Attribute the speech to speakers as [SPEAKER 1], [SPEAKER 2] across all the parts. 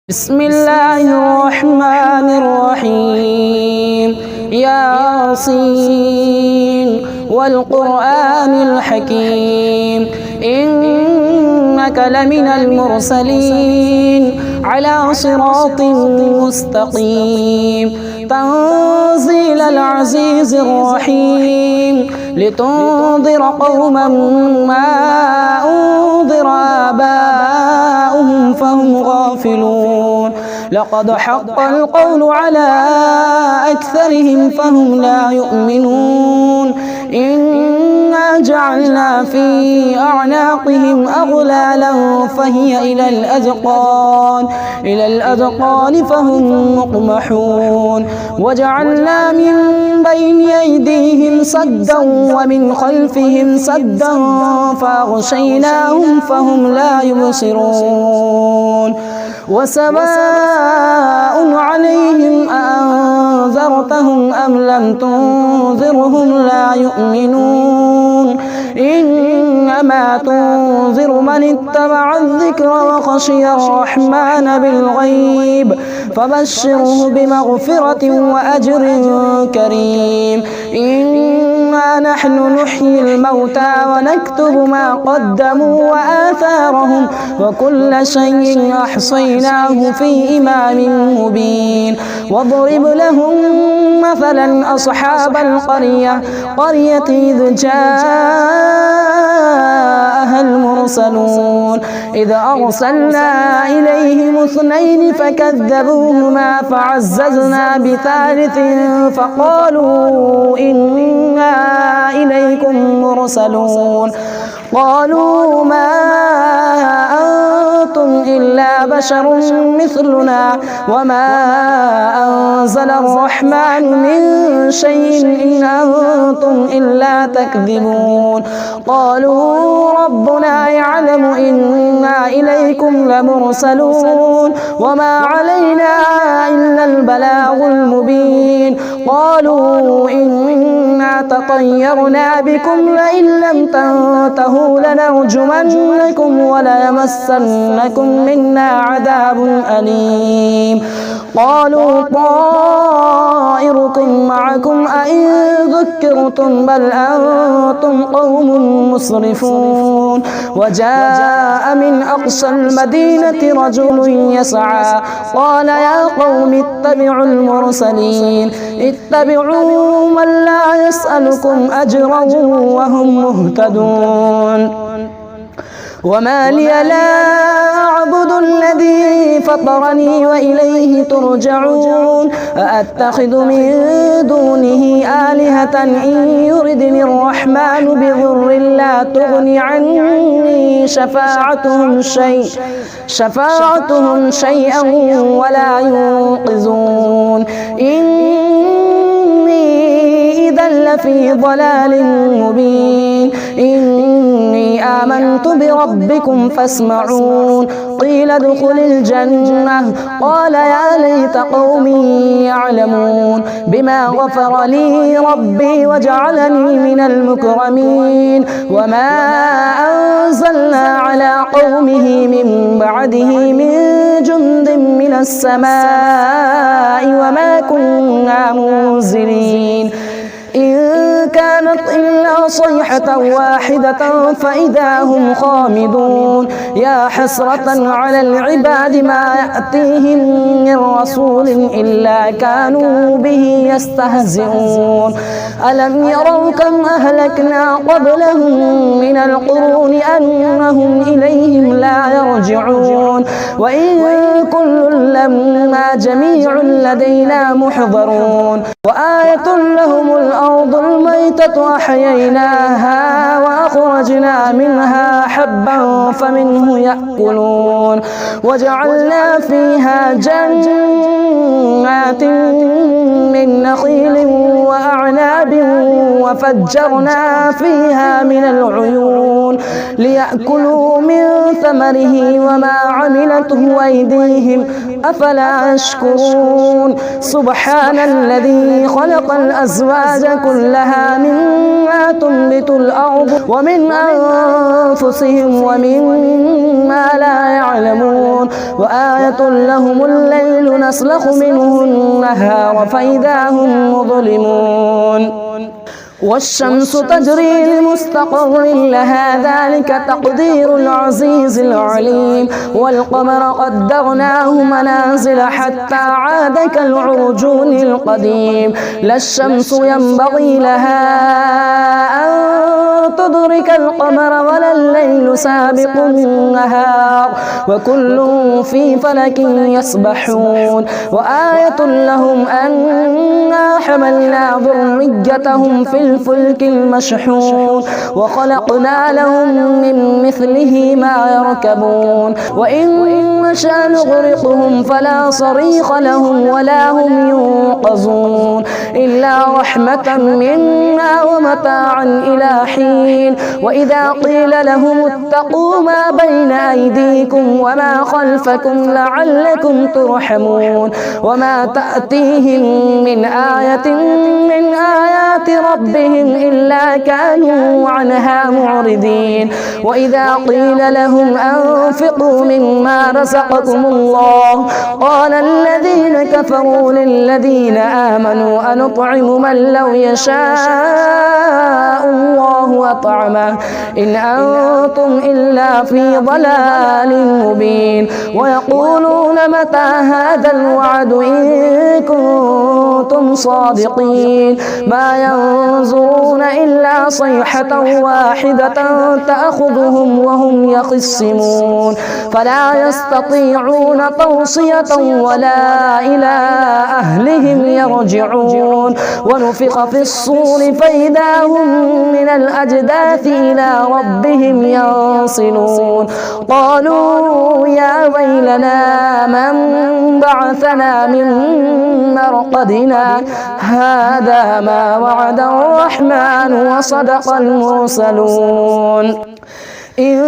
[SPEAKER 1] بسم الله الرحمن الرحيم ياسين والقرآن الحكيم إنك لمن المرسلين على صراط مستقيم تنزيل العزيز الرحيم لتنذر قوما ما أنذر آباؤهم فهم غافلون لقد حق القول على أكثرهم فهم لا يؤمنون إنا جعلنا في أعناقهم أغلالا فهي إلى الأذقان فهم مقمحون وجعلنا من بين أيديهم سدا ومن خلفهم سدا فأغشيناهم فهم لا يبصرون وسواء عليهم أأنذرتهم أم لم تنذرهم لا يؤمنون إنما تنذر من اتبع الذكر وخشي الرحمن بالغيب فبشره بمغفرة وأجر كريم إنا نحن نحيي الموتى ونكتب ما قدموا وآثارهم وكل شيء أحصيناه في إمام مبين واضرب لهم مثلا أصحاب القرية إذ جاءها المرسلون إذ أرسلنا إليهم 2 فكذبوهما فعززنا ب3 فقالوا إنا إليكم مرسلون قالوا ما أنتم إلا بشر مثلنا وما أنزل الرحمن من شيء إن أنتم إلا تكذبون قالوا ربنا يعلم إنا إليكم لمرسلون وما علينا إلا البلاغ المبين قالوا إنا تطيرنا بكم لئن لم تنتهوا لنرجمنكم وليمسنكم منا عذاب أليم قالوا طائركم معكم أئن ذكرتم بل أنتم قوم مسرفون وجاء من أقصى المدينة رجل يسعى قال يا قوم اتبعوا المرسلين اتبعوا من لا يسألكم أجرا وهم مهتدون وما لي لا أعبد الذي فطرني وإليه ترجعون أأتخذ من دونه آلهة إن يردني الرحمن بضر لا تغن عني شفاعتهم شيئا ولا ينقذون إني إذا لفي ضلال مبين إني آمنت بربكم فاسمعون قيل ادخل الجنة قال يا ليت قومي يعلمون بما غفر لي ربي وجعلني من المكرمين وما أنزلنا على قومه من بعده من جند من السماء وما كنا منزلين إن كانت إلا صيحة واحدة فإذا هم خامدون يا حسرة على العباد ما يأتيهم من رسول إلا كانوا به يستهزئون ألم يروا كم أهلكنا قبلهم من القرون أنهم إليهم لا يرجعون وإن كل لما جميع لدينا محضرون وآية لهم الأرض الميتة أحييناها وأخرجنا منها حبا فمنه يأكلون وجعلنا فيها جنات من نخيل وأعناب وفجرنا فيها من العيون ليأكلوا من ثمره وما عملته أيديهم أفلا يشكرون سبحان الذي خلق الأزواج كلها مما تنبت الأرض ومن أنفسهم ومما لا يعلمون وآية لهم الليل نسلخ منه النهار فإذا هم مظلمون والشمس تجري لمستقر لها ذلك تقدير العزيز العليم والقمر قدرناه منازل حتى عاد كالعرجون القديم لا الشمس ينبغي لها أن تدرك القمر ولا الليل سابق النهار وكل في فلك يسبحون وآية لهم أنا حملنا ذريتهم في الفلك المشحون وخلقنا لهم من مثله ما يركبون وإن نشأ نغرقهم فلا صريخ لهم ولا هم ينقذون إلا رحمة منا ومتاعا إلى حين وإذا قيل لهم اتقوا ما بين أيديكم وما خلفكم لعلكم ترحمون وما تأتيهم من آية من آيات ربهم إلا كانوا عنها معرضين وإذا قيل لهم أنفقوا مما رزقكم الله قال الذين كفروا للذين آمنوا أنطعم من لو يشاء الله أطعمه إن أنتم إلا في ضلال مبين ويقولون متى هذا الوعد إن كنتم صادقين ما ينظرون إلا صيحة واحدة تأخذهم وهم يخصمون فلا يستطيعون توصية ولا إلى أهلهم يرجعون ونفخ في الصور فإذا هم من الأجداث إلى ربهم ينصلون قالوا يا ويلنا من بعثنا من مرقدنا هذا ما وعد الرحمن وصدق المرسلون إن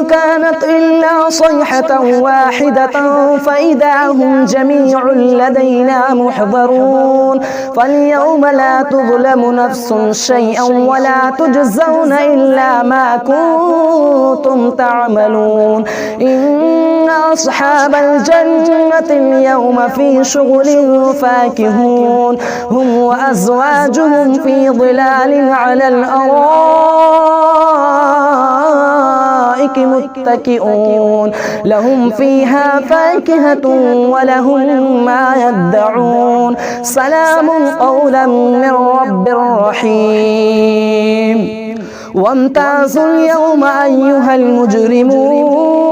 [SPEAKER 1] كانت إلا صيحة واحدة فإذا هم جميع لدينا محضرون فاليوم لا تظلم نفس شيئا ولا تجزون إلا ما كنتم تعملون إن أصحاب الجنة اليوم في شغل فاكهون هم وأزواجهم في ظلال على الأرائك متكئون لهم فيها فاكهة ولهم ما يدعون سلام قولا من رب رحيم وامتازوا اليوم أيها المجرمون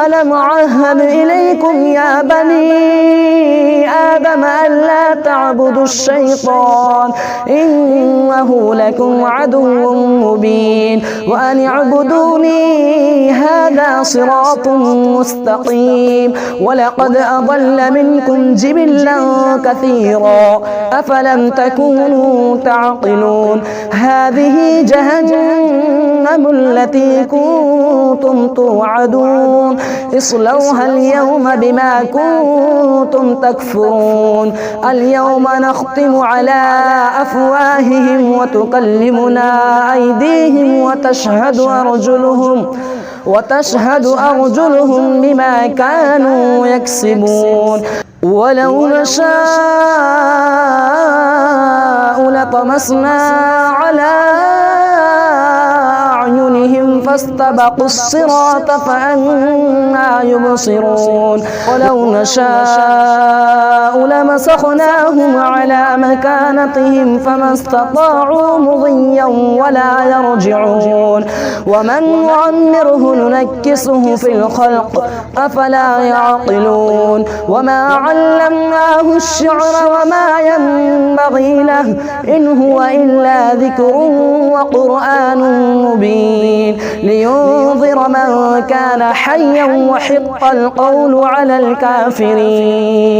[SPEAKER 1] ألم أعهد إليكم يا بني آدم ألا تعبدوا الشيطان إنه لكم عدو مبين وأن اعبدوني هذا صراط مستقيم ولقد أضل منكم جبلا كثيرا أفلم تكونوا تعقلون هذه جهنم التي كنتم توعدون اصلوها اليوم بما كنتم تكفرون اليوم نختم على أفواههم وتكلمنا أيديهم وتشهد أرجلهم بما كانوا يكسبون ولو نشاء لطمسنا على أعينهم فاستبقوا الصراط فأنى يبصرون ولو نشاء لمسخناهم على مكانتهم فما استطاعوا مضيا ولا يرجعون ومن نعمره ننكسه في الخلق أفلا يعقلون وما علمناه الشعر وما ينبغي له إن هو إلا ذكر وقرآن مبين لينذر من كان حيا وحق القول على الكافرين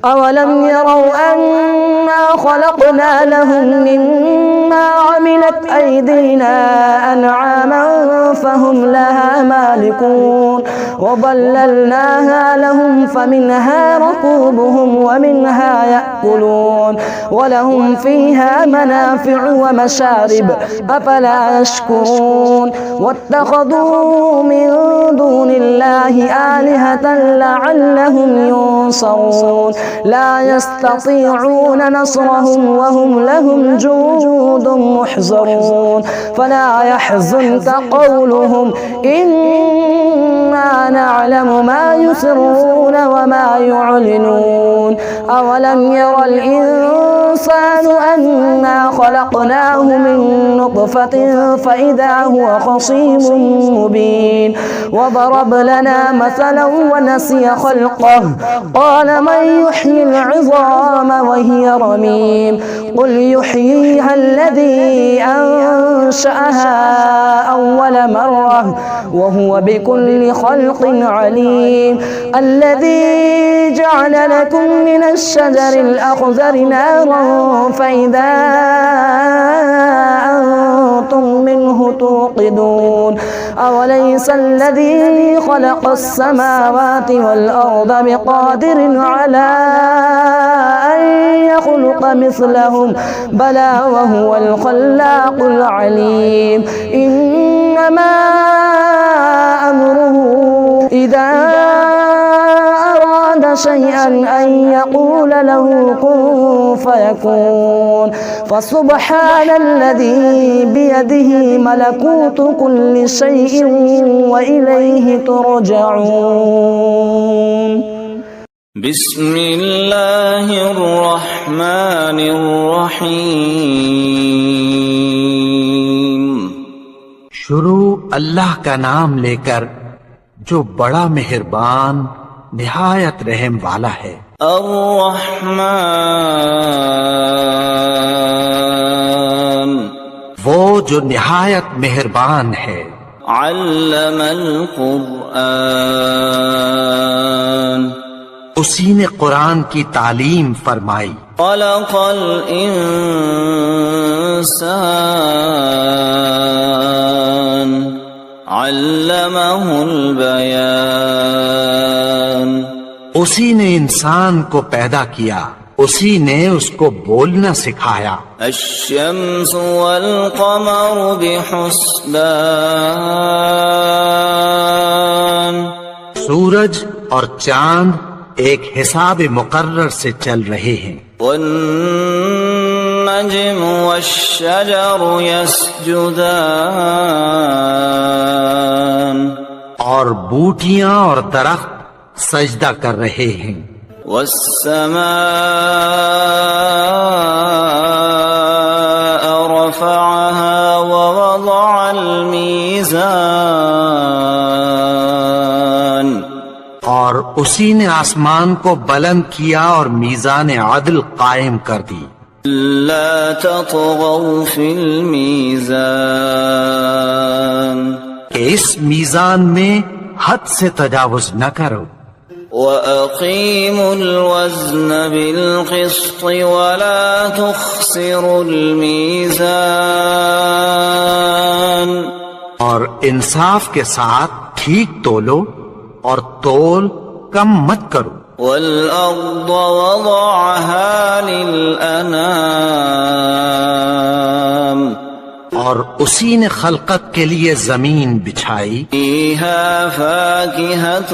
[SPEAKER 1] أولم يروا أنا خلقنا لهم مما عملت أيدينا أنعاما فهم لها مالكون وظللناها لهم فمنها ركوبهم ومنها يأكلون ولهم فيها منافع ومشارب أفلا يشكرون واتخذوا من دون الله آلهة لعلهم ينصرون لا يستطيعون نصرهم وهم لهم جند محضرون فلا يحزنك قولهم إنا نعلم ما يسرون وما يعلنون أولم ير الإنسان أنا خلقناه من نطفة فإذا هو خصيم مبين وضرب لنا مثلا ونسي خلقه قال من يحيي العظام وهي رميم قل يحييها الذي أنشأها أول مرة وهو بكل خلق عليم الذي جعل لكم من الشجر الأخضر نارا فإذا أنتم منه توقدون أوليس الذي خلق السماوات والأرض بقادر على أن يخلق مثلهم بلى وهو الخلاق العليم إنما أمره إذا أراد شيئا أن يقول له كن فيكون فسبحان الذي بيده ملكوت كل شيء وإليه ترجعون
[SPEAKER 2] بسم اللہ الرحمن الرحیم
[SPEAKER 3] شروع اللہ کا نام لے کر جو بڑا مہربان نہایت رحم والا ہے۔
[SPEAKER 2] الرحمن
[SPEAKER 3] وہ جو نہایت مہربان ہے۔
[SPEAKER 2] علم القرآن
[SPEAKER 3] اسی نے قرآن کی تعلیم فرمائی۔
[SPEAKER 2] خلق الانسان علمہ البیان
[SPEAKER 3] اسی نے انسان کو پیدا کیا، اسی نے اس کو بولنا سکھایا۔
[SPEAKER 2] الشمس والقمر بحسبان
[SPEAKER 3] سورج اور چاند ایک حساب مقرر سے چل رہے ہیں۔
[SPEAKER 2] والنجم والشجر يسجدان
[SPEAKER 3] اور بوٹیاں اور درخت سجدہ کر رہے ہیں۔
[SPEAKER 2] والسماء رفعها ووضع الميزان
[SPEAKER 3] اور اسی نے آسمان کو بلند کیا اور میزان عدل قائم کر دی۔
[SPEAKER 2] لا تطغوا في الميزان
[SPEAKER 3] کہ اس میزان میں حد سے تجاوز نہ کرو۔
[SPEAKER 2] وَأَقِيمُوا الْوَزْنَ بِالْقِسْطِ وَلَا تُخْسِرُوا الْمِيزَانَ
[SPEAKER 3] اور انصاف کے ساتھ ٹھیک تولو اور تول کم مت کرو۔
[SPEAKER 2] وَالْأَرْضَ وَضَعَهَا لِلْأَنَامِ
[SPEAKER 3] اور اسی نے خلقت کے لیے زمین بچھائی۔
[SPEAKER 2] فِيهَا فَاكِهَةٌ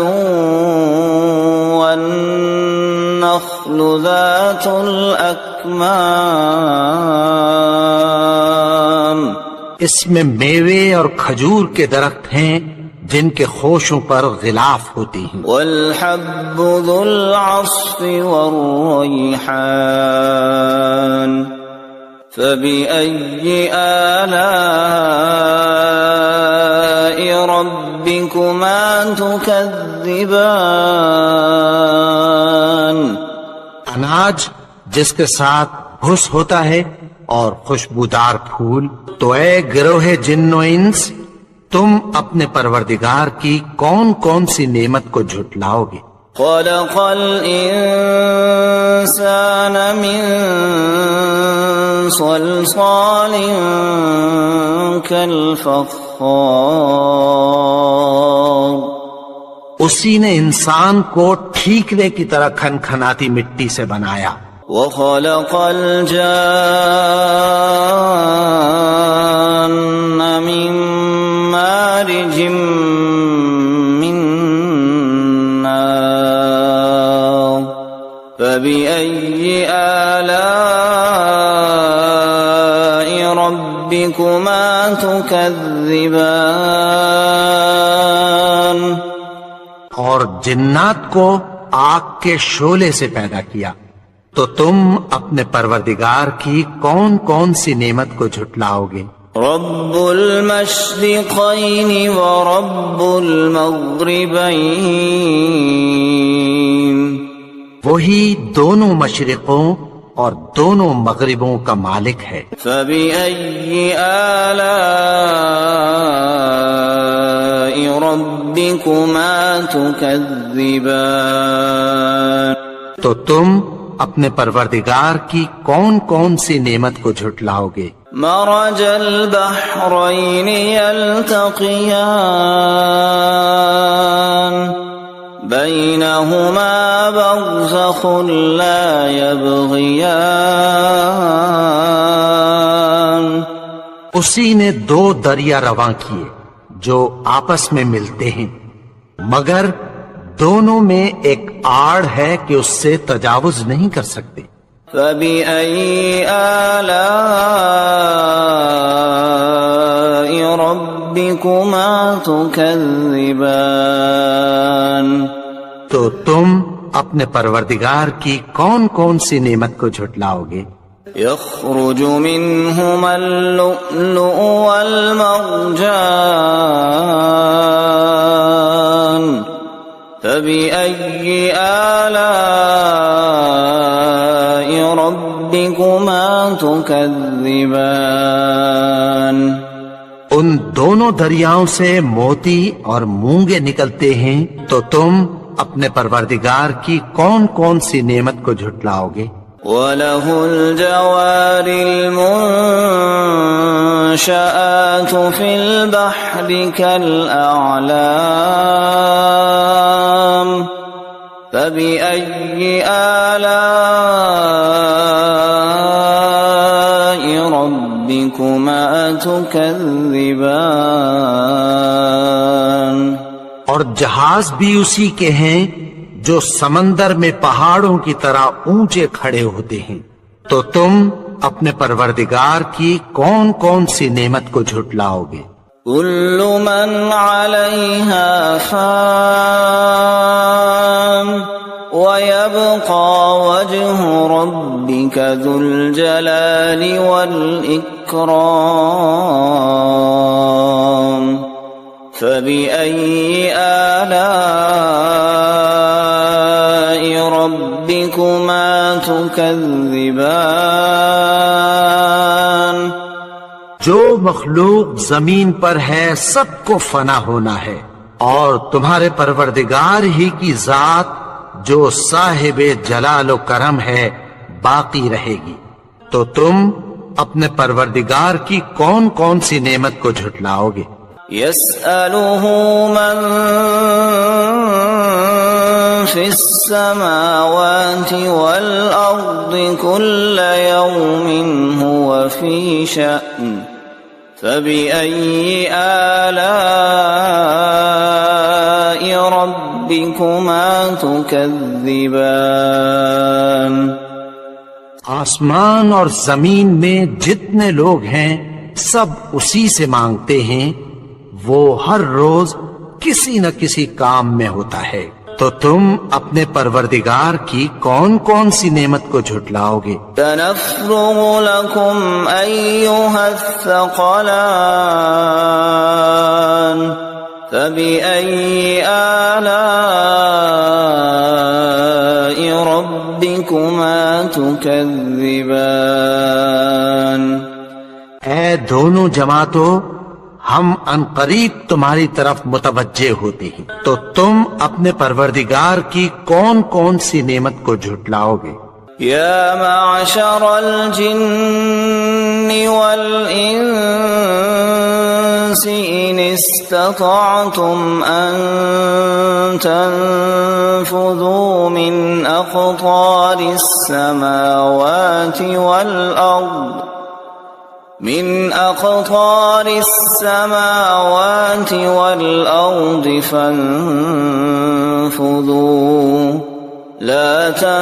[SPEAKER 2] وَالنَّخْلُ ذَاتُ الْأَكْمَامِ
[SPEAKER 3] اس میں میوے اور کھجور کے درخت ہیں جن کے خوشوں پر غلاف ہوتی ہیں۔
[SPEAKER 2] والحب ذو العصف والریحان فبأي آلاء ربكما تكذبان
[SPEAKER 3] اناج جس کے ساتھ بھس ہوتا ہے اور خوشبودار پھول۔ تو اے گروہ جن و انس، تم اپنے پروردگار کی کون کون سی نعمت کو جھٹلاؤ گے؟
[SPEAKER 2] خلق الإنسان من صلصال كالفخار
[SPEAKER 3] اسی نے انسان کو ٹھیکرے کی طرح کھنکھناتی مٹی سے بنایا.
[SPEAKER 2] وخلق الجان من مارج من نار فبأي آلاء ربكما تكذبان
[SPEAKER 3] اور جنات کو آگ کے شعلے سے پیدا کیا، تو تم اپنے پروردگار کی کون کون سی نعمت کو جھٹلاؤ گے؟
[SPEAKER 2] رب المشرقین ورب المغربین،
[SPEAKER 3] وہی دونوں مشرقوں اور دونوں مغربوں کا مالک ہے.
[SPEAKER 2] فبأي آلاء ربكما تكذبان،
[SPEAKER 3] تو تم اپنے پروردگار کی کون کون سی نعمت کو جھٹلاؤ گے؟
[SPEAKER 2] مرج البحرین یلتقیان بینہما برزخ لا یبغیان،
[SPEAKER 3] اسی نے دو دریا رواں کیے جو آپس میں ملتے ہیں، مگر دونوں میں ایک آڑ ہے کہ اس سے تجاوز نہیں کر سکتے.
[SPEAKER 2] فبأي آلاء ربكما تكذبان،
[SPEAKER 3] تو تم اپنے پروردگار کی کون کون سی نعمت کو جھٹلاؤ گے؟
[SPEAKER 2] يخرج منهما اللؤلؤ والمرجان فبأي آلاء ربكما تكذبان،
[SPEAKER 3] ان دونوں دریاؤں سے موتی اور مونگے نکلتے ہیں، تو تم اپنے پروردگار کی کون کون سی نعمت کو جھٹلاؤ گے؟
[SPEAKER 2] وَلَهُ الْجَوَارِ الْمُنشَآتُ فِي الْبَحْرِ كَالْأَعْلَامِ فَبِأَيِّ آلَاءِ رَبِّكُمَا تُكَذِّبَانِ،
[SPEAKER 3] اور جہاز بھی اسی کے ہیں جو سمندر میں پہاڑوں کی طرح اونچے کھڑے ہوتے ہیں، تو تم اپنے پروردگار کی کون کون سی نعمت کو جھٹلاؤ گے؟
[SPEAKER 2] كل من عليها فان ويبقى وجه ربك ذو الجلال والإكرام فبأي آلاء ربكما تكذبان،
[SPEAKER 3] جو مخلوق زمین پر ہے سب کو فنا ہونا ہے، اور تمہارے پروردگار ہی کی ذات جو صاحب جلال و کرم ہے باقی رہے گی. تو تم اپنے پروردگار کی کون کون سی نعمت کو جھٹلاؤ گے؟
[SPEAKER 2] يسأله من في السماوات والأرض كل يوم هو في شأن فبأي آلاء ربكما تكذبان،
[SPEAKER 3] آسمان اور زمین میں جتنے لوگ ہیں سب اسی سے مانگتے ہیں، وہ ہر روز کسی نہ کسی کام میں ہوتا ہے. تو تم اپنے پروردگار کی کون کون سی نعمت کو جھٹلاؤ گے؟
[SPEAKER 2] سنفرغ لكم أيها الثقلان فبأي آلاء ربكما تكذبان،
[SPEAKER 3] اے دونوں جماعتوں، ہم عنقریب تمہاری طرف متوجہ ہوتے ہیں، تو تم اپنے پروردگار کی کون کون سی نعمت کو جھٹلاؤ گے؟
[SPEAKER 2] يا معشر الجن والإنس إن استطعتم أن تنفذوا من أقطار السماوات والأرض فانفذوا لا تنفذون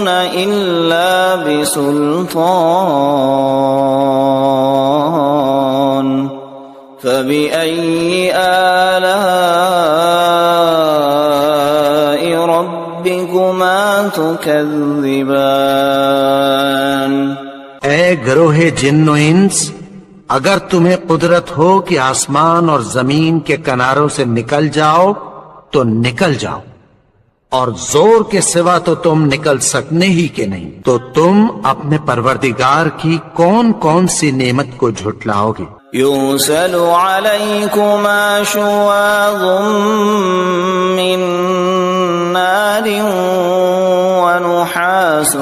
[SPEAKER 2] إلا بسلطان فبأي آلاء ربكما تكذبان؟
[SPEAKER 3] اے گروہ جن و انس، اگر تمہیں قدرت ہو کہ آسمان اور زمین کے کناروں سے نکل جاؤ تو نکل جاؤ، اور زور کے سوا تو تم نکل سکنے ہی کے نہیں، تو تم اپنے پروردگار کی کون کون سی نعمت کو جھٹلاؤ گے؟
[SPEAKER 2] يرسل عليكما شواظ من نار ونحاس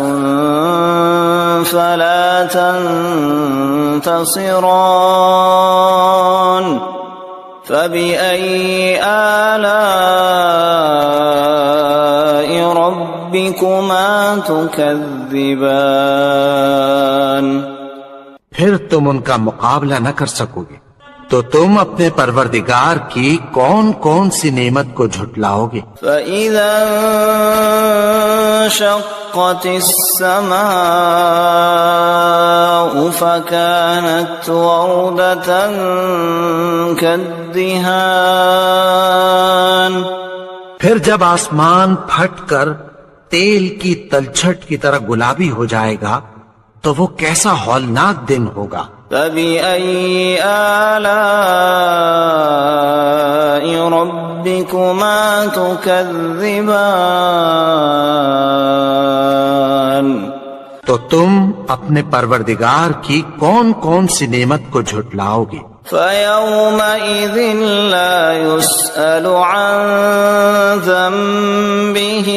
[SPEAKER 2] فلا تنتصران فبأي آلاء ربكما تكذبان؟
[SPEAKER 3] پھر تم ان کا مقابلہ نہ کر سکو گے، تو تم اپنے پروردگار کی کون کون سی نعمت کو جھٹلاؤ گے؟
[SPEAKER 2] فَإِذَا انشَقَّتِ السَّمَاءُ فَكَانَتْ وَرْدَةً كَالدِّهَانِ،
[SPEAKER 3] پھر جب آسمان پھٹ کر تیل کی تلچھٹ کی طرح گلابی ہو جائے گا تو وہ کیسا ہولناک دن ہوگا۔
[SPEAKER 2] فَبِأَيِّ آلَاءِ رَبِّكُمَا تُكَذِّبَانِ؟
[SPEAKER 3] تو تم اپنے پروردگار کی کون کون سی نعمت کو جھٹلاؤ گے؟
[SPEAKER 2] فَيَوْمَئِذٍ لَا يُسْأَلُ عَن ذَنبِهِ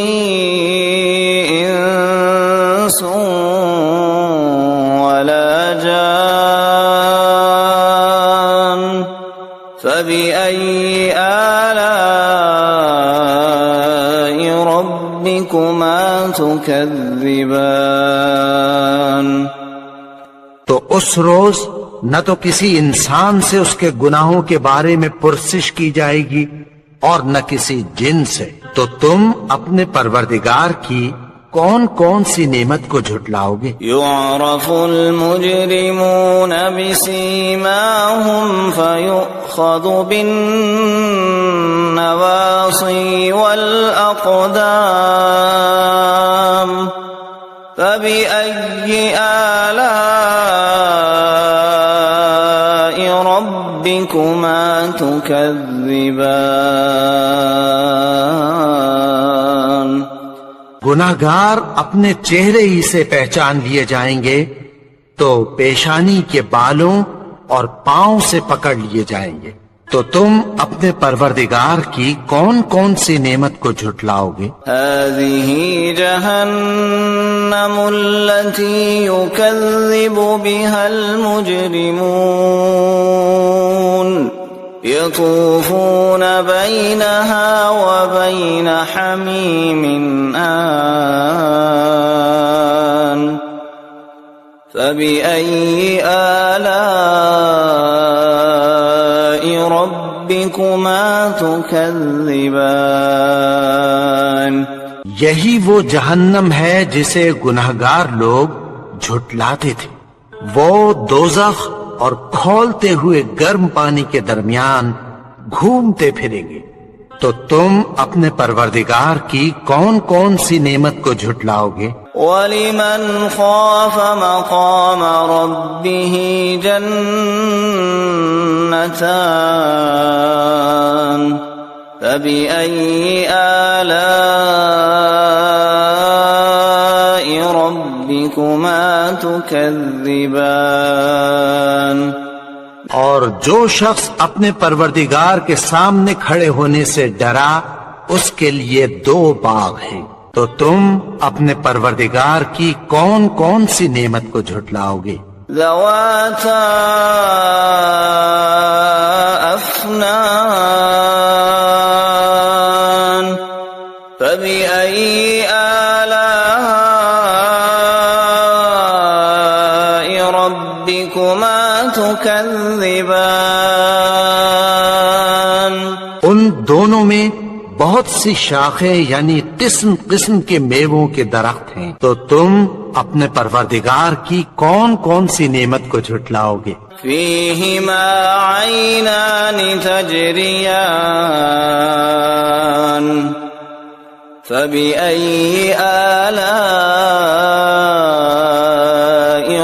[SPEAKER 2] إِنسٌ وَلَا جَانٌ فَبِأَيِّ آلَاءِ رَبِّكُمَا تُكَذِّبَانِ؟
[SPEAKER 3] تو اس روز نہ تو کسی انسان سے اس کے گناہوں کے بارے میں پرسش کی جائے گی اور نہ کسی جن سے، تو تم اپنے پروردگار کی کون کون سی نعمت کو جھٹلاؤ گے؟
[SPEAKER 2] يُعْرَفُ الْمُجْرِمُونَ بِسِيمَاهُمْ فَيُؤْخَذُ بِالنَّوَاصِي وَالْأَقْدَامِ فَبِأَيِّ آلَاءِ رَبِّكُمَا تُكَذِّبَانِ؟
[SPEAKER 3] گناہگار اپنے چہرے ہی سے پہچان لیے جائیں گے تو پیشانی کے بالوں اور پاؤں سے پکڑ لیے جائیں گے، تو تم اپنے پروردگار کی کون کون سی نعمت کو جھٹلاؤ گے؟
[SPEAKER 2] هذه جهنم التي يكذب بها المجرمون يطوفون بينها وبين حميم آن فبأي آلاء ربكما تكذبان؟
[SPEAKER 3] یہی وہ جہنم ہے جسے گناہگار لوگ جھٹلاتے تھے، وہ دوزخ اور کھولتے ہوئے گرم پانی کے درمیان گھومتے پھریں گے، تو تم اپنے پروردگار کی کون کون سی نعمت کو جھٹلاؤ گے؟
[SPEAKER 2] وَلِمَنْ خَافَ مَقَامَ رَبِّهِ جَنَّتَانِ فَبِأَيِّ آلَاءِ رَبِّكُمَا ربكما تكذبان
[SPEAKER 3] اور جو شخص اپنے پروردگار کے سامنے کھڑے ہونے سے ڈرا اس کے لیے 2 باغ ہیں، تو تم اپنے پروردگار کی کون کون سی نعمت کو جھٹلاؤ گے؟
[SPEAKER 2] ذواتا افنان فبأي آلاء ربكما تكذبان
[SPEAKER 3] ان دونوں میں بہت سی شاخیں یعنی قسم قسم کے میووں کے درخت ہیں، تو تم اپنے پروردگار کی کون کون سی نعمت کو جھٹلاؤ گے؟
[SPEAKER 2] فيهما عينان تجريان فبأي آلاء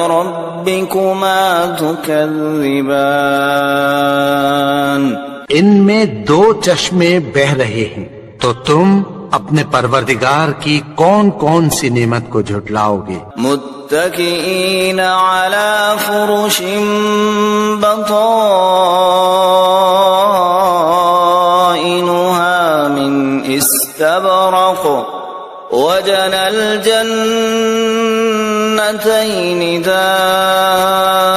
[SPEAKER 2] ربكما تكذبان
[SPEAKER 3] ان میں 2 چشمے بہ رہے ہیں، تو تم اپنے پروردگار کی کون کون سی نعمت کو جھٹلاؤ گے؟
[SPEAKER 2] متكئين على فرش بطائنها من استبرق وجنى الجنتين دان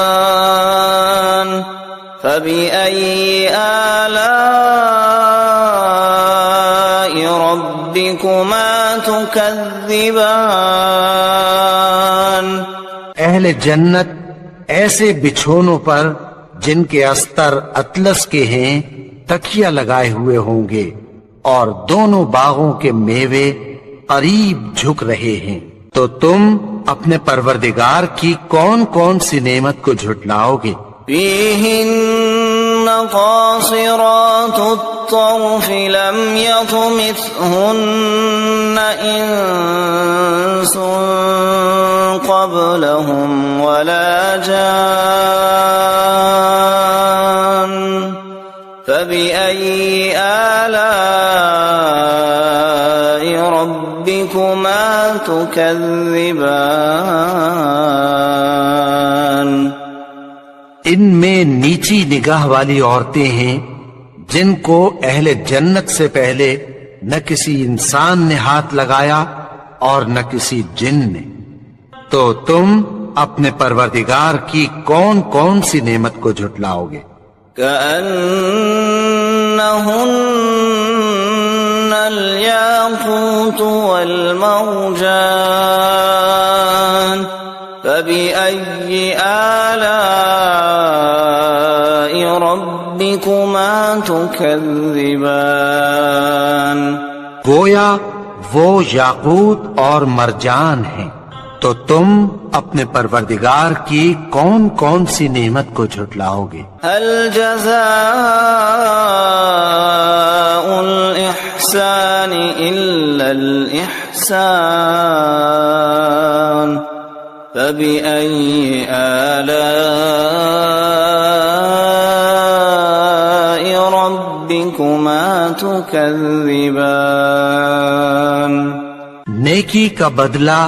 [SPEAKER 2] فبأي آلاء ربكما تكذبان
[SPEAKER 3] اہل جنت ایسے بچھونوں پر جن کے استر اطلس کے ہیں تکیہ لگائے ہوئے ہوں گے، اور دونوں باغوں کے میوے قریب جھک رہے ہیں، تو تم اپنے پروردگار کی کون کون سی نعمت کو جھٹلاؤ گے؟
[SPEAKER 2] فيهن قاصرات الطرف لم يطمثهن إنس قبلهم ولا جان فبأي آلاء ربكما تكذبان
[SPEAKER 3] ان میں نیچی نگاہ والی عورتیں ہیں جن کو اہل جنت سے پہلے نہ کسی انسان نے ہاتھ لگایا اور نہ کسی جن نے، تو تم اپنے پروردگار کی کون کون سی نعمت کو جھٹلاؤ گے؟
[SPEAKER 2] كأنهن الياقوت والمرجان فبأي آلاء ربكما تكذبان
[SPEAKER 3] گویا وہ یاقوت اور مرجان ہیں، تو تم اپنے پروردگار کی کون کون سی نعمت کو جھٹلاؤ گے؟
[SPEAKER 2] هل جزاء الإحسان إلا الإحسان فبأي آلاء ربكما تكذبان
[SPEAKER 3] نیکی کا بدلہ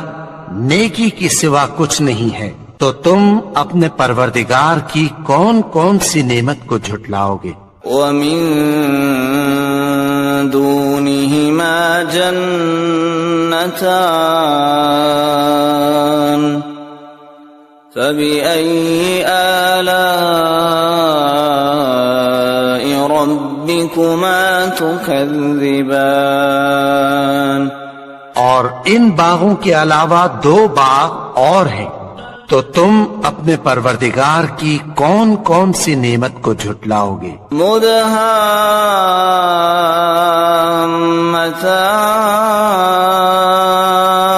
[SPEAKER 3] نیکی کی سوا کچھ نہیں ہے، تو تم اپنے پروردگار کی کون کون سی نعمت کو جھٹلاؤ گے؟
[SPEAKER 2] ومن دونهما جنتان فبأي آلاء ربكما تكذبان
[SPEAKER 3] اور ان باغوں کے علاوہ 2 باغ اور ہیں، تو تم اپنے پروردگار کی کون کون سی نعمت کو جھٹلاؤ گے؟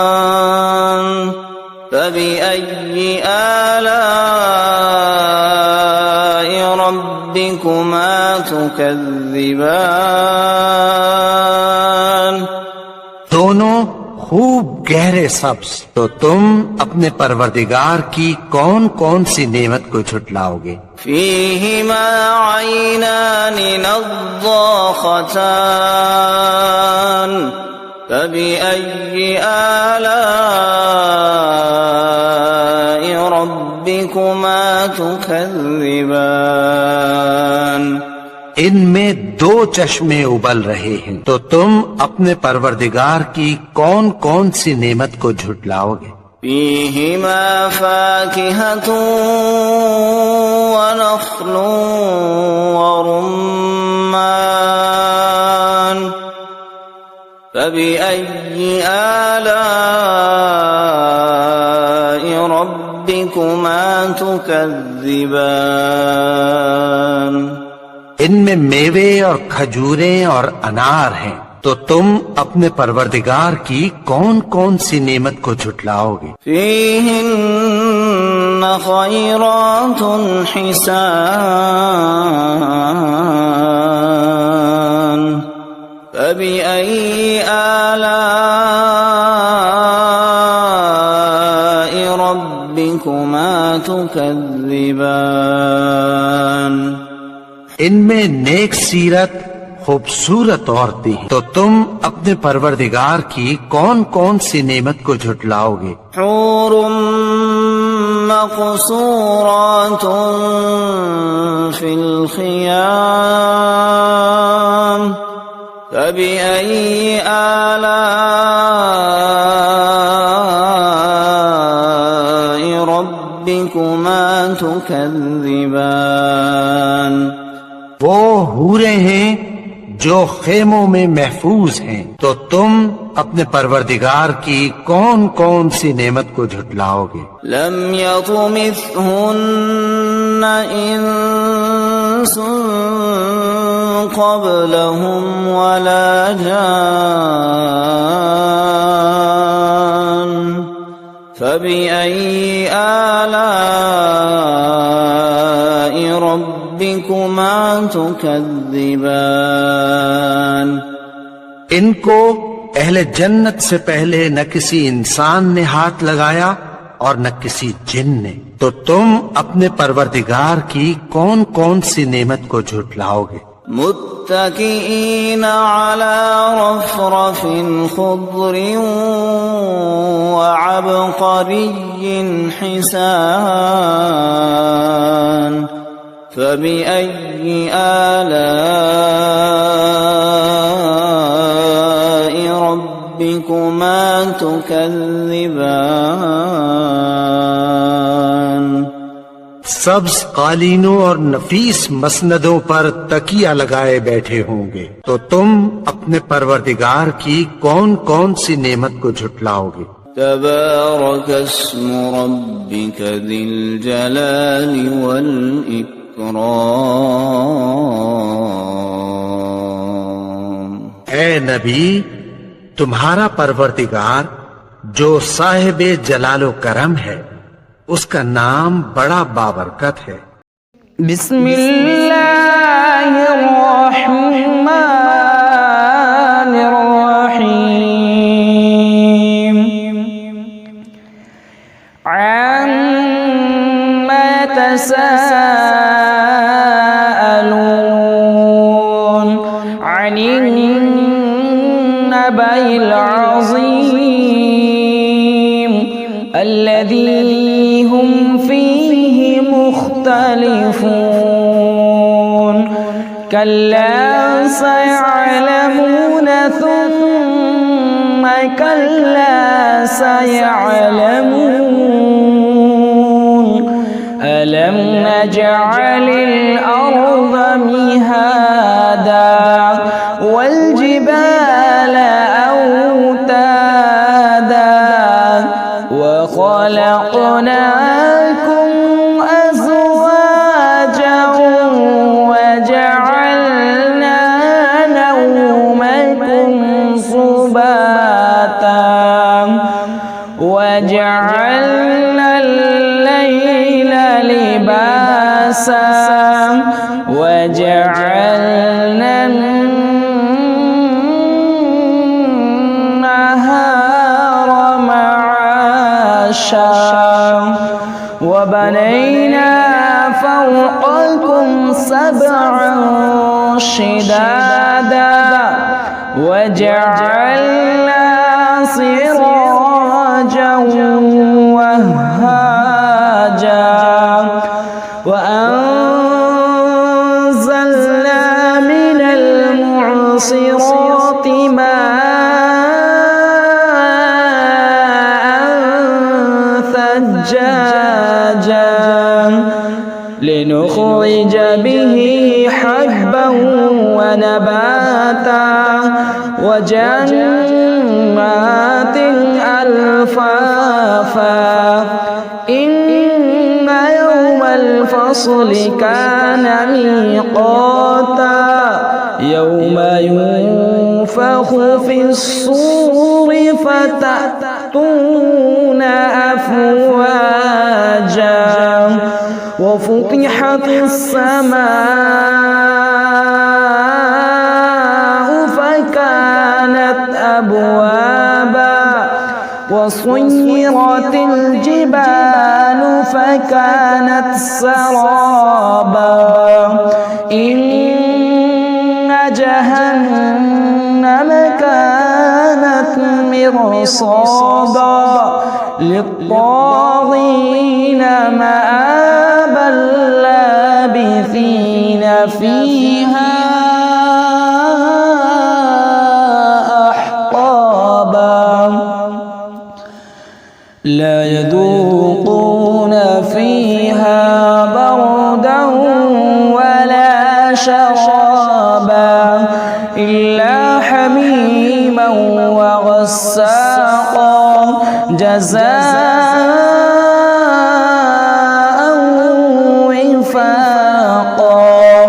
[SPEAKER 2] مدهامتان فبأي آلاء ربكما تكذبان
[SPEAKER 3] دونوں خوب گہرے سبز، تو تم اپنے پروردگار کی کون کون سی نعمت کو جھٹلاؤ گے؟
[SPEAKER 2] فيهما عينان نضاختان فبأي آلاء ربكما تكذبان
[SPEAKER 3] ان میں دو چشمے ابل رہے ہیں، تو تم اپنے پروردگار کی کون کون سی نعمت کو جھٹلاؤ گے؟
[SPEAKER 2] فيهما فاكهة ونخل ورمان فبأي آلاء ربكما تكذبان
[SPEAKER 3] ان میں میوے اور کھجوریں اور انار ہیں، تو تم اپنے پروردگار کی کون کون سی نعمت کو جھٹلاؤ گے؟
[SPEAKER 2] فيهن خيرات حسان فبأي آلاء ربكما تكذبان
[SPEAKER 3] ان میں نیک سیرت خوبصورت عورتیں ہیں، تو تم اپنے پروردگار کی کون کون سی نعمت کو جھٹلاؤ گے؟
[SPEAKER 2] حور مقصورات في الخيام فبأي آلاء ربكما تكذبان
[SPEAKER 3] وہ حوریں ہیں جو خیموں میں محفوظ ہیں، تو تم اپنے پروردگار کی کون کون سی نعمت کو جھٹلاؤ گے؟
[SPEAKER 2] لم يطمثهن انس قبلهم ولا جان فبأي آلاء ربكما تكذبان
[SPEAKER 3] ان کو اہل جنت سے پہلے نہ کسی انسان نے ہاتھ لگایا اور نہ کسی جن نے، تو تم اپنے پروردگار کی کون کون سی نعمت کو جھٹلاؤ گے؟
[SPEAKER 2] متكئين على رفرف خضر وعبقري حسان فبأي آلاء ربكما تكذبان
[SPEAKER 3] سبز قالینوں اور نفیس مسندوں پر تکیہ لگائے بیٹھے ہوں گے، تو تم اپنے پروردگار کی کون کون سی نعمت کو جھٹلاؤ گے؟
[SPEAKER 2] تبارك اسم ربك ذي الجلال والإكرام
[SPEAKER 3] اے نبی، تمہارا پروردگار جو صاحب جلال و کرم ہے، اس کا نام بڑا بابرکت ہے۔
[SPEAKER 1] بسم اللہ الرحمن الرحیم عما تساءلون عن النبأ العظیم الذي هم فيه مختلفون كلا سيعلمون ثم كلا سيعلمون ألم نجعل الأرض مهادا والجبال أوتادا وخلقناكم أزواجا وجعلنا نومكم سباتا وجعلنا الليل لباسا وجعلنا النهار معاشا وبنينا فوقكم سبعا شدادا وجعلنا سراجا وهاجا وأنزلنا من المعصرات ماء ثجاجا لنخرج به حبا ونباتا وجنات ألفافا إن يوم الفصل كان ميقاتا يوم ينفخ في الصور فتأتون أفواجا وفتحت السماء فكانت أبوابا وصيرت الجبال فكانت سرابا إن جهنم كانت مرصادا للطاغين مآبا لابثين فيها أحقابا لا يذوقون فيها بردا ولا شرابا إلا حميما وغساقا جزاء وفاقا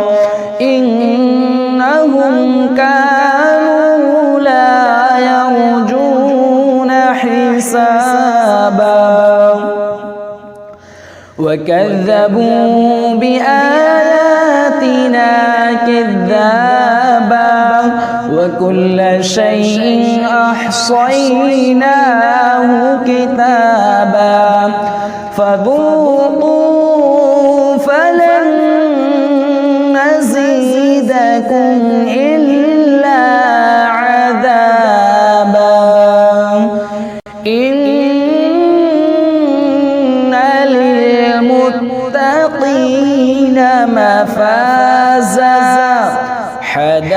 [SPEAKER 1] إنهم كانوا لا يرجون حسابا وكذبوا بآياتنا كذابا وكل شيء أحصيناه كتابا فذوقوا فلن نزيدكم إلا عذابا إن للمتقين مفازا حدائق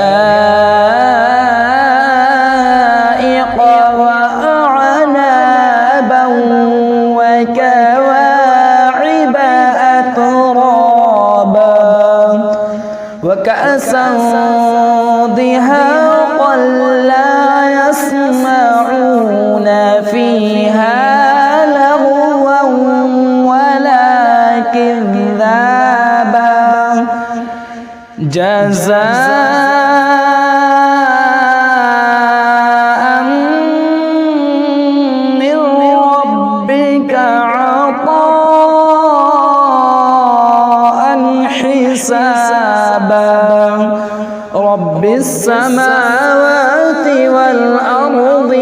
[SPEAKER 1] وأعنابا وكواعب أترابا وكأسا دهاقا لا يسمعون فيها لغوا ولا كذابا جزاء من ربك عطاء حسابا رب السماوات والأرض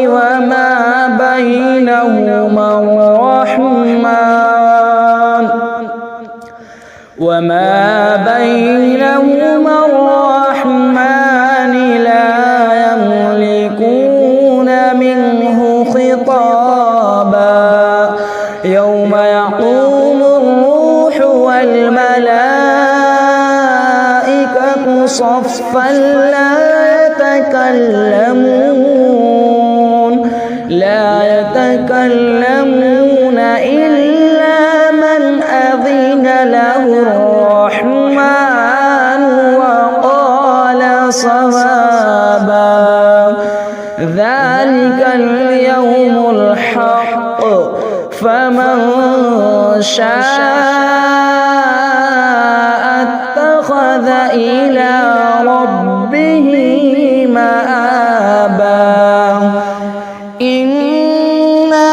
[SPEAKER 1] وما بينهما الرحمن لا يملكون منه خطابا يوم يقوم الروح والملائكة صفا لا يتكلمون إلا من أذن له الرحمن وقال صوابا ذلك اليوم الحق فمن شاء اتخذ إلى ربه مآبا إنا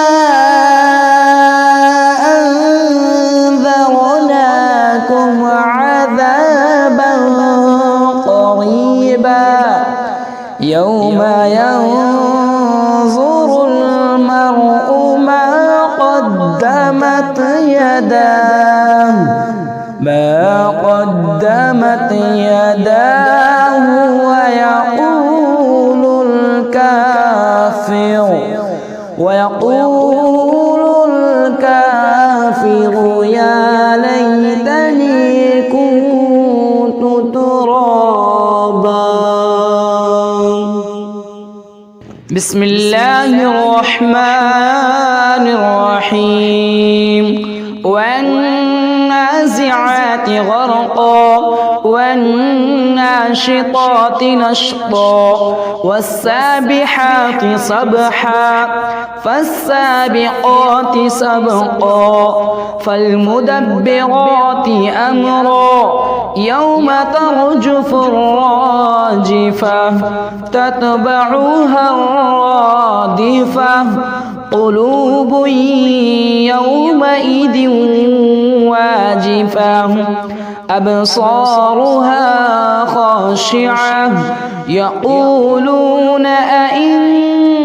[SPEAKER 1] أنذرناكم عذابا قريبا يوم ينظر المرء ما قدمت يداه ويقول الكافر ويقول الكافر يا ليتني كنت ترابا. بسم الله الرحمن الرحيم. والنازعات غرقا والناشطات نشطا والسابحات سبحا فالسابقات سبقا فالمدبرات أمرا يوم ترجف الراجفة تتبعها الرادفة قلوب يومئذ واجفة أبصارها خاشعة يقولون أئنا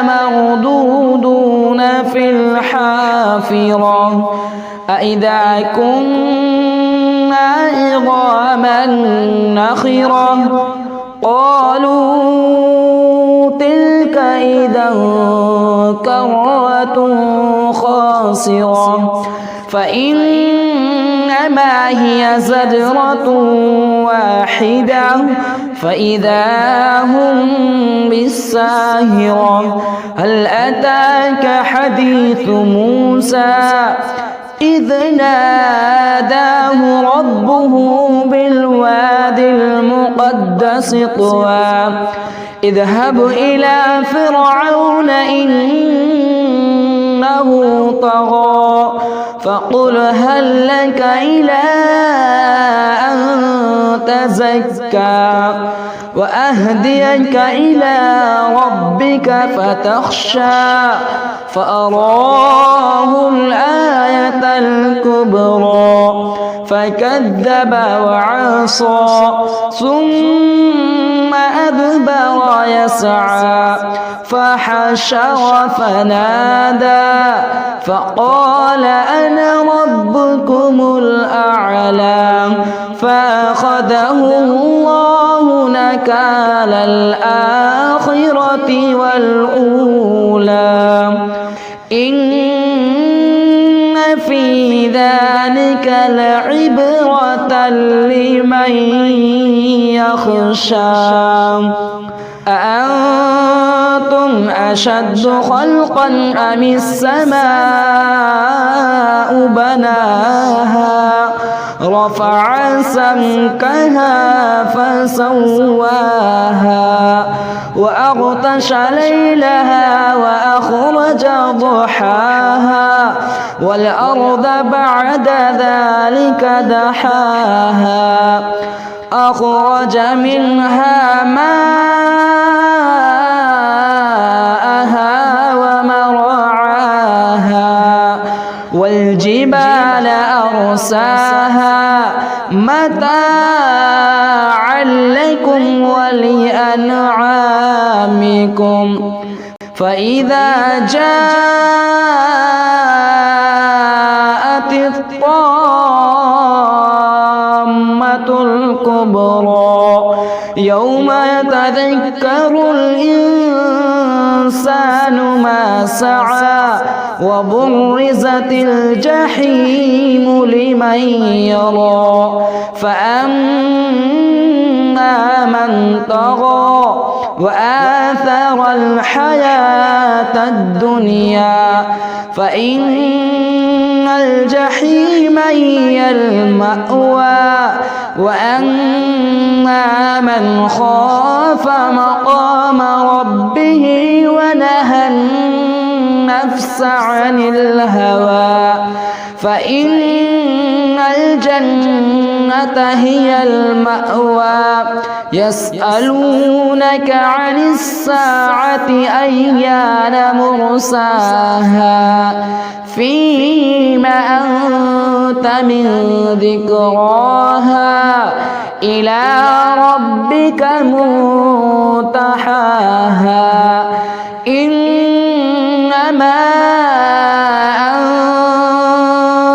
[SPEAKER 1] لمردودون في الحافرة أئذا كنا عظاما نخرة قالوا تلك إذا كرة خاسرة فإنما هي زجرة واحدة فإذا هم بالساهرة. هل أتاك حديث موسى إذ ناداه ربه بالواد المقدس طوى اذهب إلى فرعون إنه طغى فقل هل لك إلى أن تزكى وأهديك إلى ربك فتخشى فأراه الآية الكبرى فكذب وعصى ثم أدبر يسعى فحشر فنادى فقال أنا ربكم الأعلى فأخذه الله نكال الآخرة والأولى إن في ذلك لعبرة لمن يخشى. أأنتم أشد خلقا أم السماء بناها رفع سمكها فسواها وأغطش ليلها وأخرج ضحاها والأرض بعد ذلك دحاها أخرج منها ماءها ومرعاها والجبال أرساها متاعا لكم ولأنعامكم فإذا جاءت الطامة الكبرى يوم يتذكر الإنسان ما سعى وبرزت الجحيم لمن يرى فأما من طغى وآثر الحياة الدنيا فإن الجحيم هي المأوى وأما من خاف مقام ربه ونهى النفس عن الهوى فإن الجنة هي المأوى. يسألونك عن الساعة أيان مرساها فيما أنت من ذكراها إلى ربك منتهاها إنما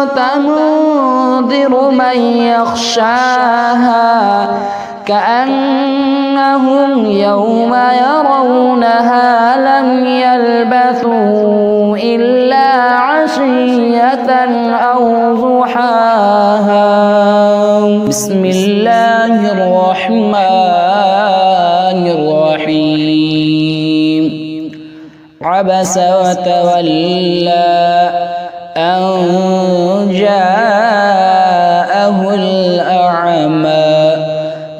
[SPEAKER 1] أنت منذر من يخشاها كأنهم يوم يرونها لم يلبثوا إلا عشية أو ضحاها. بسم الله الرحمن الرحيم. عبس وتولى أن جاءه الأعمى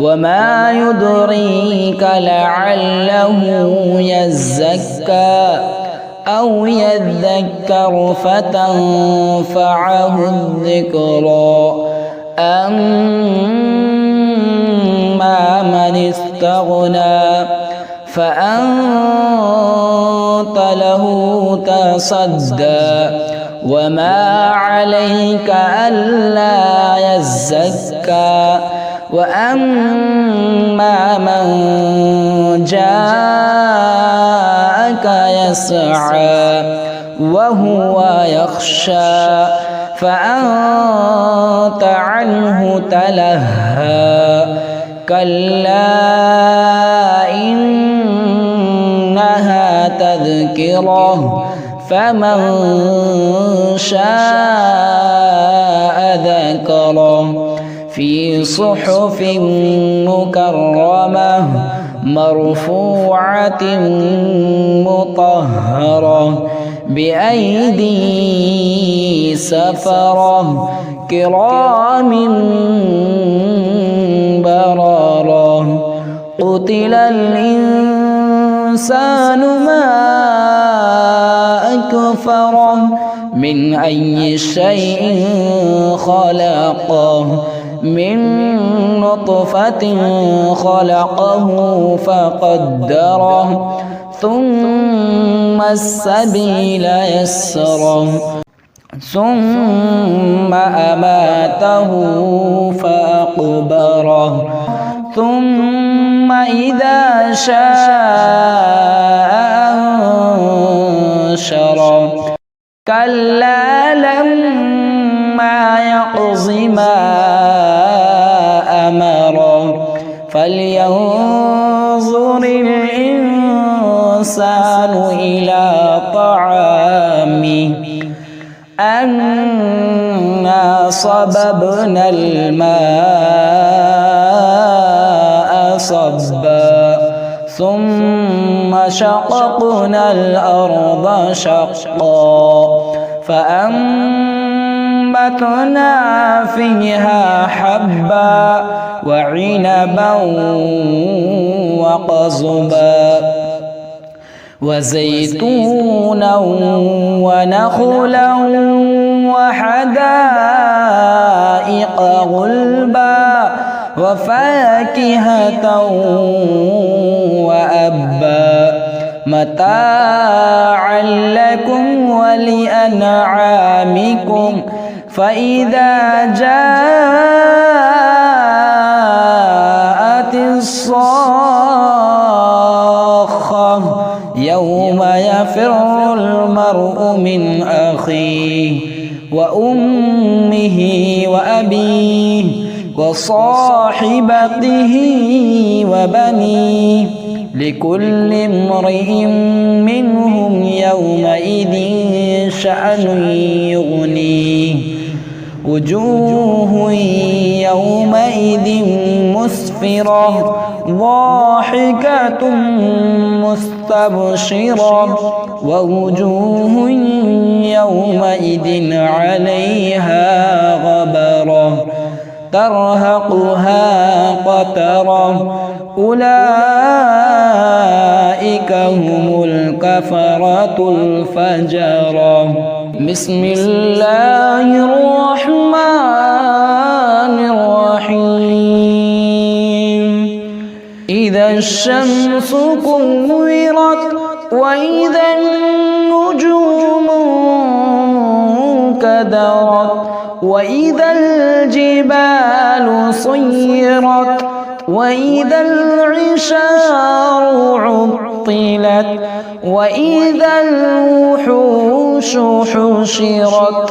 [SPEAKER 1] وما يدريك لعله يزكى أو يذكر فتنفعه الذكرى. أما من استغنى فأنت له تصدى وما عليك ألا يزكى. وأما من جاءك يسعى وهو يخشى فأنت عنه تلهى. كلا إنها تذكرة فمن شاء ذكره في صحف مكرمة مرفوعة مطهرة بأيدي سفرة كرام بررة. قتل الإنسان ما أكفره من أي شيء خلقه من نطفة خلقه فقدره ثم السبيل يسره ثم أماته فأقبره ثم إذا شاء أنشره. كلا لما يقض ما أمره فلينظر الإنسان إلى طعامه أنا صببنا الماء صبا ثم شققنا الأرض شقا فأنبتنا فيها حبا وعنبا وقضبا وزيتونا ونخلا وحدائق غلبا وفاكهة وأبا متاعا لكم ولأنعامكم. فإذا جاءت الصاخة يوم يفر المرء من أخيه وأمه وأبيه وصاحبته وبنيه لكل امرئ منهم يومئذ شأن يغنيه. وجوه يومئذ مسفرة ضاحكة مستبشرة ووجوه يومئذ عليها غبرة ترهقها قترة أولئك هم الكفرة الفجرة. بسم الله الرحمن الرحيم. إذا الشمس كورت وإذا النجوم انكدرت وإذا الجبال صيرت وإذا العشار عطلت وإذا الوحوش حشرت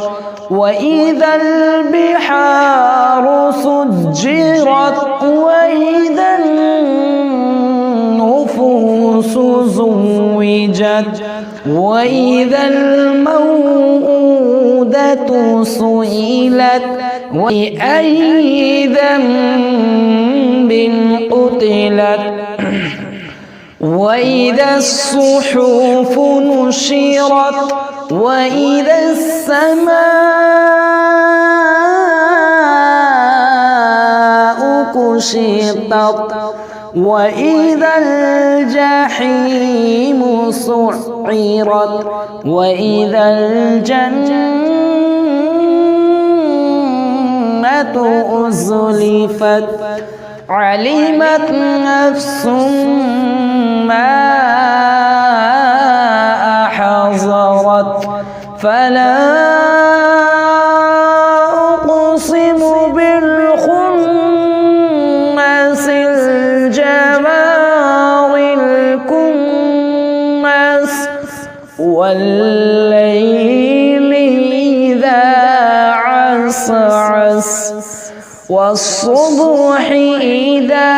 [SPEAKER 1] وإذا البحار سجرت وإذا النفوس زوجت أخرجت وإذا الموءودة سئلت بأي ذنب قتلت وإذا الصحف نشرت وإذا السماء كشطت وإذا الجحيم سعرت وإذا الجنة أزلفت علمت نفس ما أحضرت فلا أقسم بالخنس الجوار الكنس والليل إذا عسعس والصبح إذا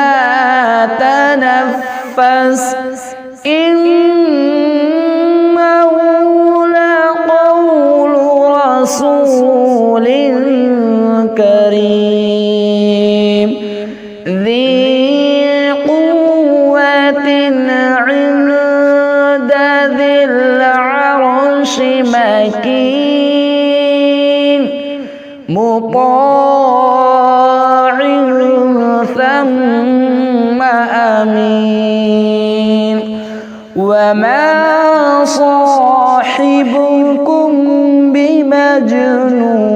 [SPEAKER 1] تنفس إنه لقول رسول كريم ذي قوة عند ذي العرش مكين مطاع ثم أمين وما صاحبكم بمجنون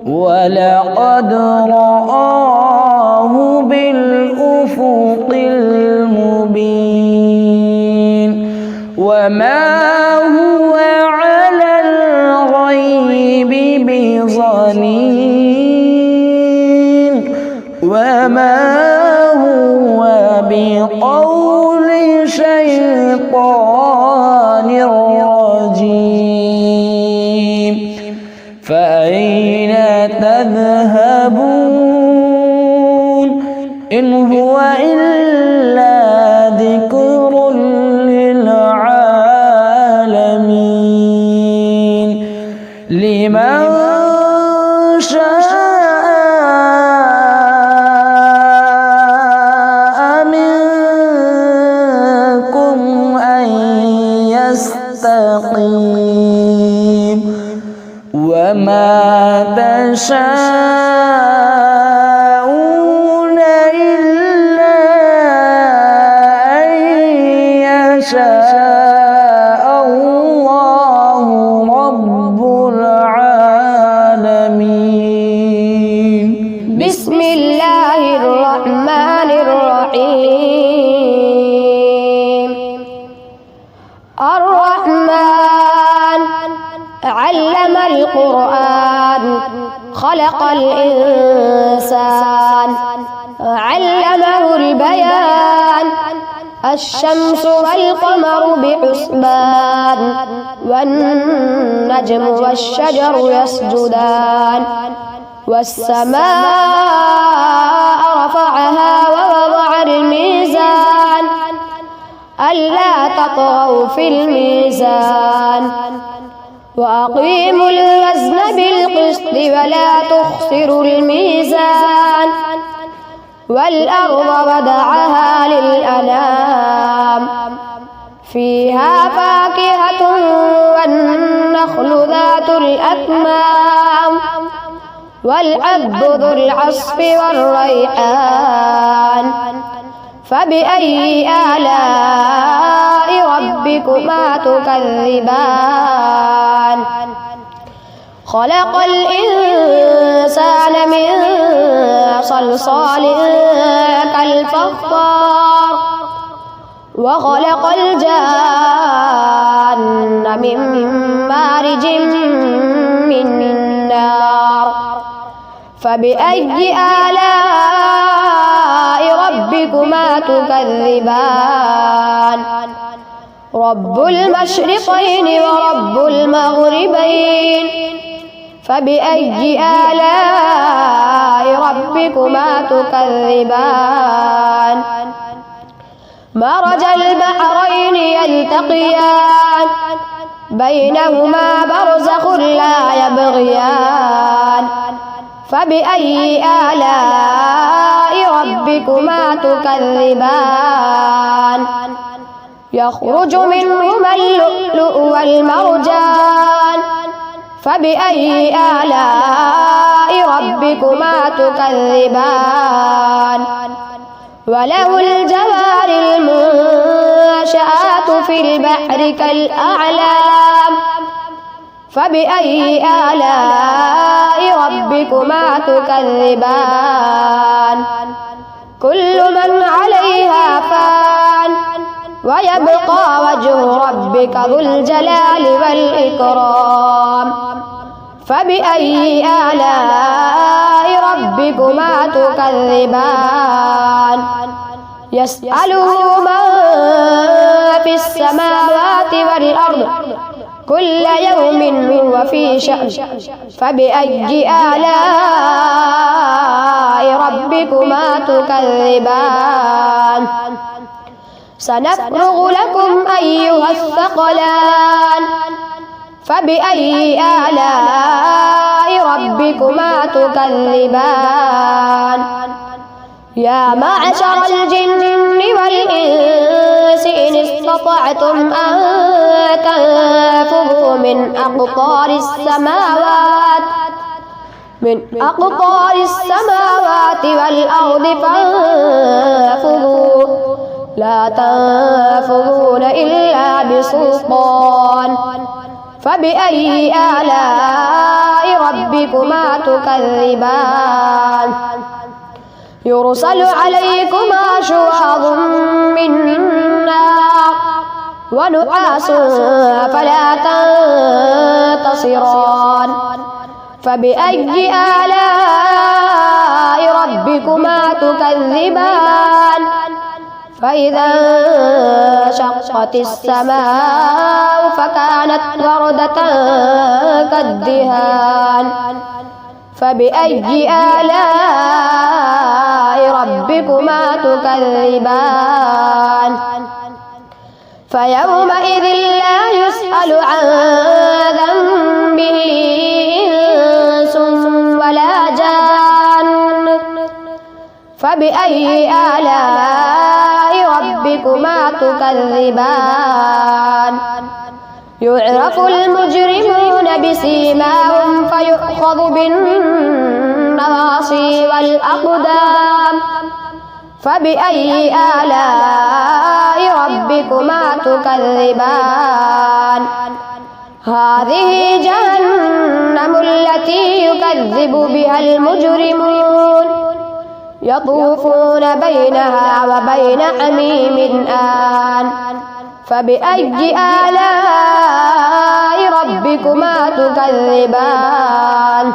[SPEAKER 1] ولقد رآه بالأفق المبين وما هو على الغيب بضنين وما هو بقول شيطان رجيم فأين تذهبون إن هو إلا ذكر للعالمين لمن شاء منكم أن يستقيم وما تشاءون إلا أن يشاء الله رب العالمين
[SPEAKER 4] بسم الله الرحمن الرحيم الرحمن علم القرآن خلق الإنسان علمه البيان الشمس والقمر بحسبان والنجم والشجر يسجدان والسماء رفعها ووضع الميزان ألا تطغوا في الميزان وأقيموا الوزن بالقسط ولا تخسروا الميزان والأرض وضعها للأنام فيها فاكهة والنخل ذات الأكمام والحب ذو العصف والريحان فبأي آلاء ربكما تكذبان خلق الإنسان من صلصال كالفخار وخلق الجان من مارج من نار فبأي آلاء ربكما تكذبان رب المشرقين ورب المغربين فبأي آلاء ربكما تكذبان مرج البحرين يلتقيان بينهما برزخ لا يبغيان فبأي آلاء ربكما تكذبان يخرج منهما اللؤلؤ والمرجان فبأي آلاء ربكما تكذبان وله الجوار المنشآت في البحر كالأعلام فبأي آلاء ربكما تكذبان كل من عليها فان ويبقى وجه ربك ذو الجلال والإكرام فبأي آلاء ربكما تكذبان يسأله من في السماوات والأرض كل يوم هو في شأن فبأي آلاء ربكما تكذبان سنفرغ لكم أيها الثقلان فبأي آلاء ربكما تكذبان يا معشر الجن والإنس إن استطعتم أن تنفذوا من أقطار السماوات والأرض فانفذوا لا تنفذون إلا بسلطان فبأي آلاء ربكما تكذبان يرسل عليكما شواظ من نار ونحاس فلا تنتصران فبأي آلاء ربكما تكذبان فإذا انشقت السماء فكانت وردة كالدهان فبأي آلاء ربكما تكذبان فيومئذ لا يسأل عن ذنبه إنس ولا جان فبأي آلاء ربكما تكذبان يعرف المجرمون بسيماهم فيؤخذ بالنواصي والأقدام فبأي آلاء ربكما تكذبان هذه جهنم التي يكذب بها المجرمون يطوفون بينها وبين حميم آن فبأي آلاء ربكما تكذبان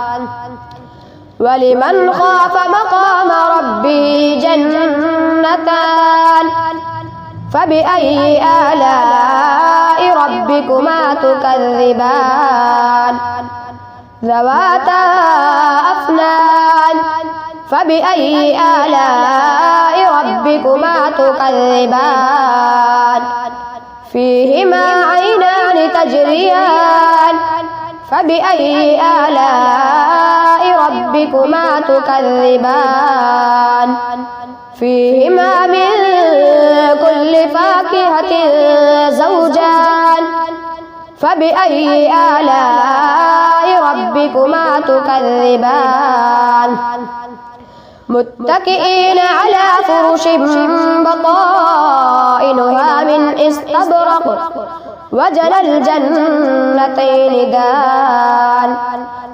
[SPEAKER 4] ولمن خاف مقام ربه جنتان فبأي آلاء ربكما تكذبان ذواتا أفنان فبأي آلاء ربكما تكذبان فيهما عينان تجريان فبأي آلاء ربكما تكذبان فيهما من كل فاكهة زوجان فبأي آلاء ربكما تكذبان متكئين على فرش بطائنها من استبرق وجنى الجنتين دان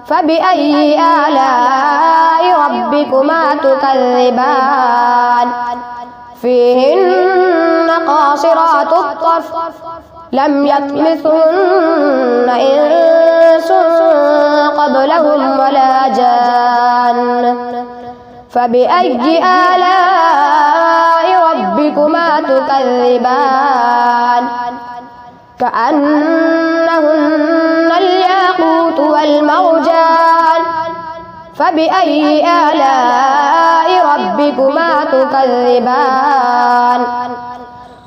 [SPEAKER 4] فبأي آلاء ربكما تكذبان فيهن قاصرات الطرف لم يطمثهن إنس قبلهم ولا جان فبأي آلاء ربكما تكذبان كأنهن الياقوت والمرجان فبأي آلاء ربكما تكذبان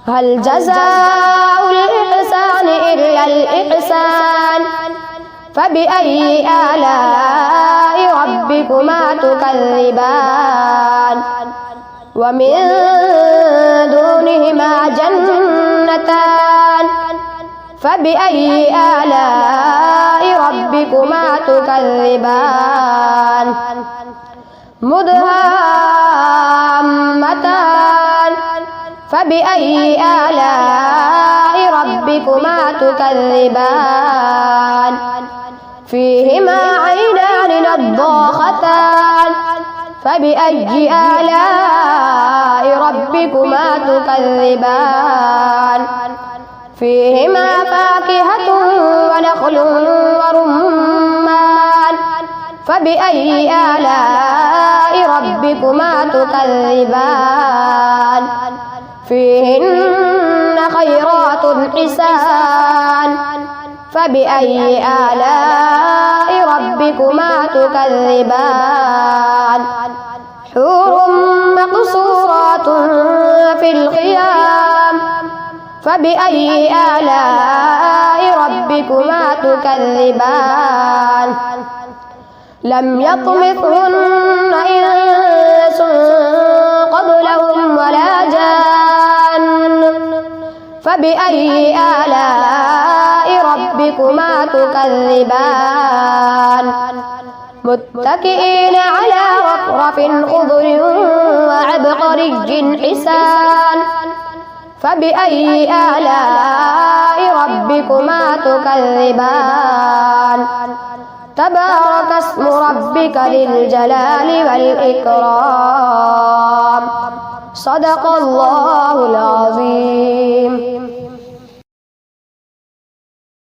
[SPEAKER 4] هل جزاء الإحسان إلا الإحسان فبأي آلاء ربكما تكذبان ومن دونهما جنتان فبأي آلاء ربكما تكذبان مدهامتان فبأي آلاء ربكما تكذبان فيهما عينان نضاختان فبأي آلاء ربكما تكذبان فيهما فاكهة ونخل ورمان فبأي آلاء ربكما تكذبان فيهن خيرات حسان فبأي آلاء ربكما تكذبان حور مقصورات في الخيام فبأي آلاء ربكما تكذبان لم يطمثهن إنس قبلهم ولا جان فبأي آلاء ربكما تكذبان متكئين على رفرف خضر وعبقري حسان فبأي آلاء ربكما تكذبان تبارك اسم ربك ذي الجلال والإكرام صدق الله العظيم.